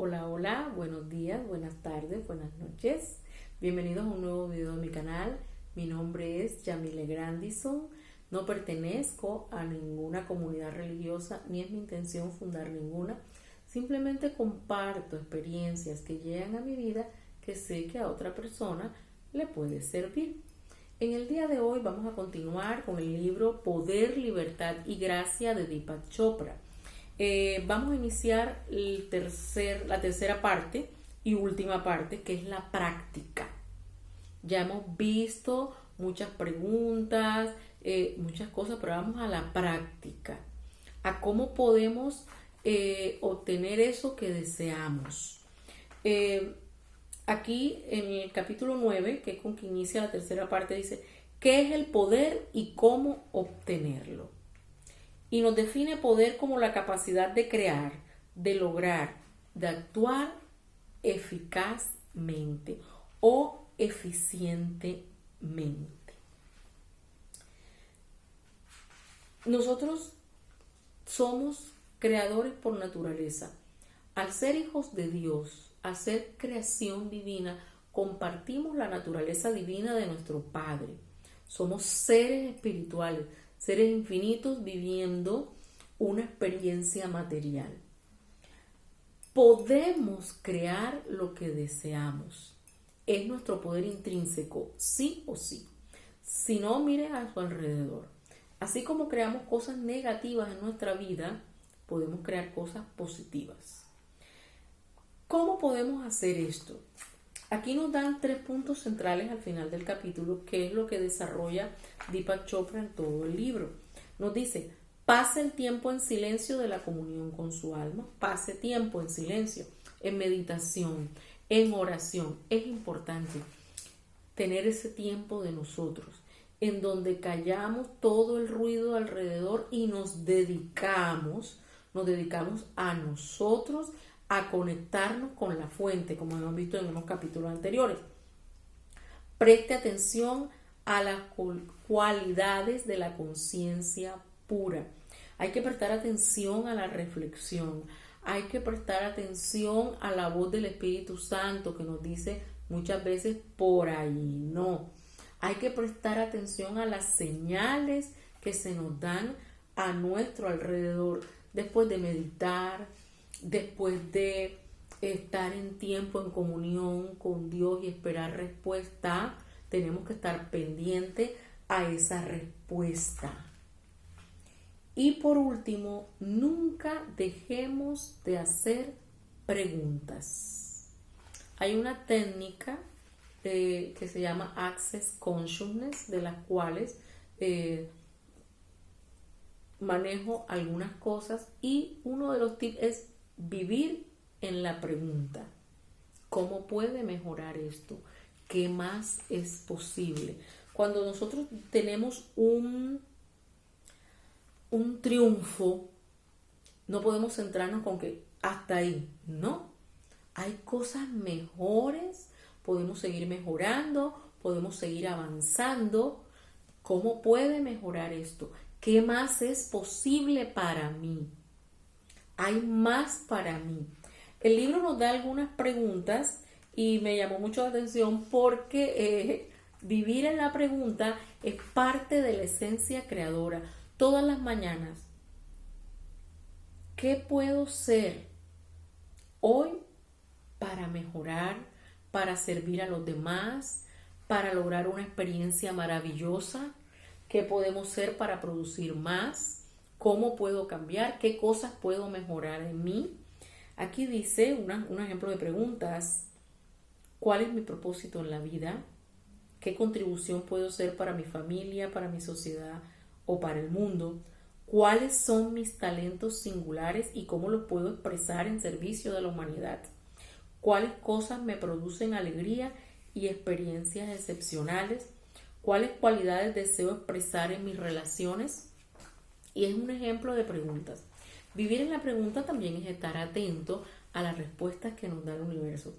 Hola, hola, buenos días, buenas tardes, buenas noches. Bienvenidos a un nuevo video de mi canal. Mi nombre es Yamile Grandison. No pertenezco a ninguna comunidad religiosa ni es mi intención fundar ninguna. Simplemente comparto experiencias que llegan a mi vida que sé que a otra persona le puede servir. En el día de hoy vamos a continuar con el libro Poder, Libertad y Gracia de Deepak Chopra. Vamos a iniciar la tercera parte y última parte, que es la práctica. Ya hemos visto muchas preguntas, muchas cosas, pero vamos a la práctica, a cómo podemos obtener eso que deseamos. Aquí en el capítulo 9, que es con que inicia la tercera parte, dice, ¿qué es el poder y cómo obtenerlo? Y nos define poder como la capacidad de crear, de lograr, de actuar eficazmente o eficientemente. Nosotros somos creadores por naturaleza. Al ser hijos de Dios, al ser creación divina, compartimos la naturaleza divina de nuestro Padre. Somos seres espirituales, seres infinitos viviendo una experiencia material. Podemos crear lo que deseamos. Es nuestro poder intrínseco, sí o sí. Si no, mire a su alrededor. Así como creamos cosas negativas en nuestra vida, podemos crear cosas positivas. ¿Cómo podemos hacer esto? Aquí nos dan 3 puntos centrales al final del capítulo, que es lo que desarrolla Deepak Chopra en todo el libro. Nos dice, pase el tiempo en silencio de la comunión con su alma, pase tiempo en silencio, en meditación, en oración. Es importante tener ese tiempo de nosotros, en donde callamos todo el ruido alrededor y nos dedicamos a nosotros, a conectarnos con la fuente, como hemos visto en unos capítulos anteriores. Preste atención a las cualidades de la conciencia pura. Hay que prestar atención a la reflexión. Hay que prestar atención a la voz del Espíritu Santo que nos dice muchas veces por ahí no. Hay que prestar atención a las señales que se nos dan a nuestro alrededor después de meditar, después de estar en tiempo en comunión con Dios y esperar respuesta. Tenemos que estar pendientes a esa respuesta. Y por último, nunca dejemos de hacer preguntas. Hay una técnica que se llama Access Consciousness, de las cuales manejo algunas cosas, y uno de los tips es vivir en la pregunta. ¿Cómo puede mejorar esto? ¿Qué más es posible? Cuando nosotros tenemos un triunfo, no podemos centrarnos con que hasta ahí, no. Hay cosas mejores, podemos seguir mejorando, podemos seguir avanzando. ¿Cómo puede mejorar esto? ¿Qué más es posible para mí? Hay más para mí. El libro nos da algunas preguntas y me llamó mucho la atención porque vivir en la pregunta es parte de la esencia creadora. Todas las mañanas, ¿qué puedo ser hoy para mejorar, para servir a los demás, para lograr una experiencia maravillosa? ¿Qué podemos ser para producir más? ¿Cómo puedo cambiar? ¿Qué cosas puedo mejorar en mí? Aquí dice un ejemplo de preguntas. ¿Cuál es mi propósito en la vida? ¿Qué contribución puedo ser para mi familia, para mi sociedad o para el mundo? ¿Cuáles son mis talentos singulares y cómo los puedo expresar en servicio de la humanidad? ¿Cuáles cosas me producen alegría y experiencias excepcionales? ¿Cuáles cualidades deseo expresar en mis relaciones? Y es un ejemplo de preguntas. Vivir en la pregunta también es estar atento a las respuestas que nos da el universo.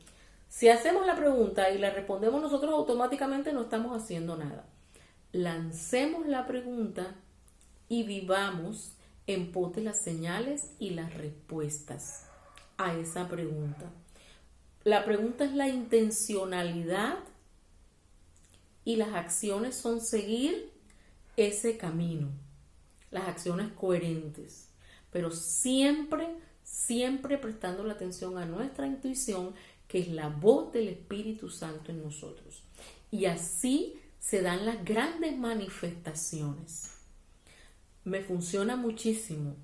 Si hacemos la pregunta y la respondemos nosotros automáticamente, no estamos haciendo nada. Lancemos la pregunta y vivamos en pos de las señales y las respuestas. a esa pregunta. La pregunta es la intencionalidad y las acciones son seguir ese camino, las acciones coherentes, pero siempre prestando la atención a nuestra intuición, que es la voz del Espíritu Santo en nosotros. Y así se dan las grandes manifestaciones. Me funciona muchísimo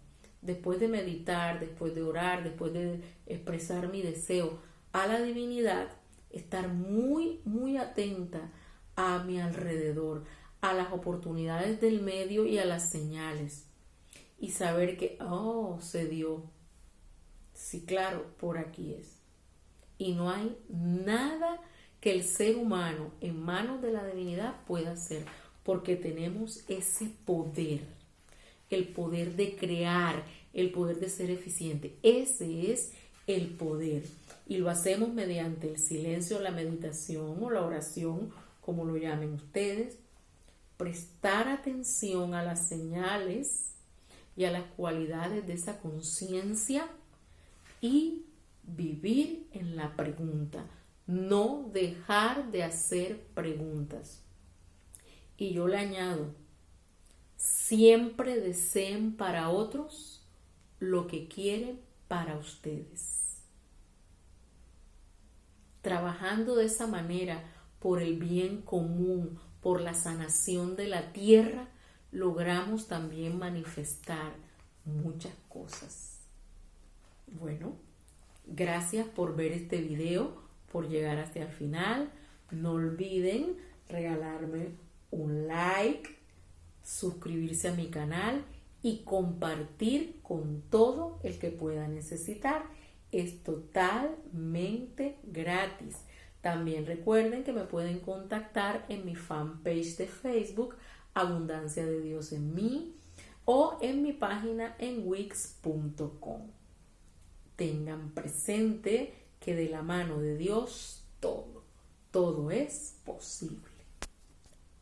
después de meditar, después de orar, después de expresar mi deseo a la divinidad, estar muy atenta a mi alrededor, a las oportunidades del medio y a las señales. Y saber que, se dio. Sí, claro, por aquí es. Y no hay nada que el ser humano en manos de la divinidad pueda hacer, porque tenemos ese poder, el poder de crear, el poder de ser eficiente. Ese es el poder. Y lo hacemos mediante el silencio, la meditación o la oración, como lo llamen ustedes. Prestar atención a las señales y a las cualidades de esa conciencia y vivir en la pregunta, no dejar de hacer preguntas. Y yo le añado, siempre deseen para otros lo que quieren para ustedes. Trabajando de esa manera por el bien común, por la sanación de la tierra, logramos también manifestar muchas cosas. Bueno, gracias por ver este video, por llegar hasta el final. No olviden regalarme un like, suscribirse a mi canal y compartir con todo el que pueda necesitar. Es totalmente gratis. También recuerden que me pueden contactar en mi fanpage de Facebook, Abundancia de Dios en mí, o en mi página en wix.com. Tengan presente que de la mano de Dios todo es posible.